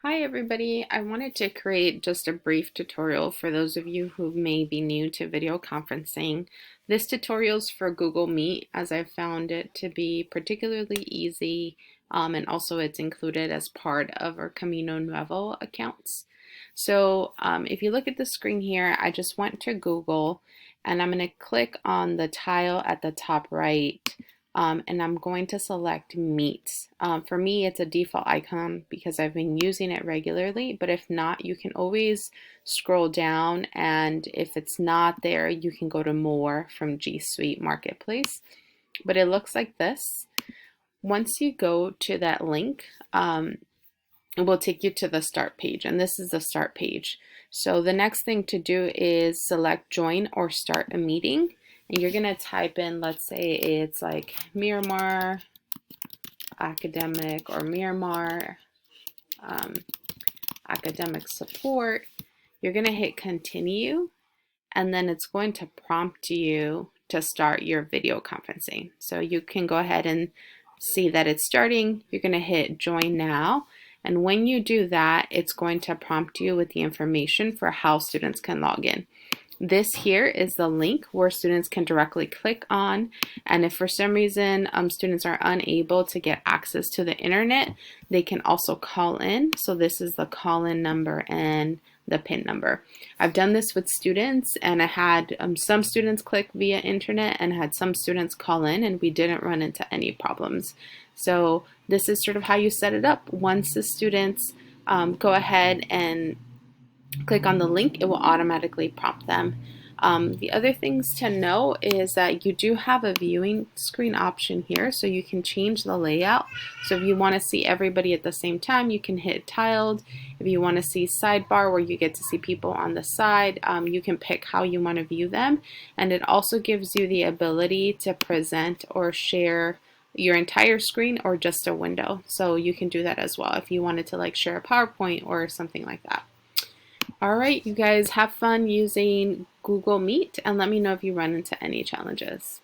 Hi everybody, I wanted to create just a brief tutorial for those of you who may be new to video conferencing. This tutorial is for Google Meet as I've found it to be particularly easy and also it's included as part of our Camino Nuevo accounts. So if you look at the screen here, I just went to Google and I'm going to click on the tile at the top right and I'm going to select Meet. For me, it's a default icon because I've been using it regularly, but if not, you can always scroll down, and if it's not there, you can go to More from G Suite Marketplace. But it looks like this. Once you go to that link, it will take you to the start page, and this is the start page. So the next thing to do is select Join or Start a Meeting. And you're going to type in, let's say it's like Miramar Academic or Miramar Academic Support. You're going to hit Continue, and then it's going to prompt you to start your video conferencing. So you can go ahead and see that it's starting. You're going to hit Join Now. And when you do that, it's going to prompt you with the information for how students can log in. This here is the link where students can directly click on, and if for some reason students are unable to get access to the internet, they can also call in. So this is the call-in number and the PIN number. I've done this with students, and I had some students click via internet and had some students call in, and we didn't run into any problems. So this is sort of how you set it up. Once the students go ahead and click on the link, it will automatically prompt them. The other things to know is that you do have a viewing screen option here, so you can change the layout. So if you want to see everybody at the same time, you can hit tiled. If you want to see sidebar where you get to see people on the side, you can pick how you want to view them. And it also gives you the ability to present or share your entire screen or just a window. So you can do that as well if you wanted to like share a PowerPoint or something like that. All right, you guys have fun using Google Meet and let me know if you run into any challenges.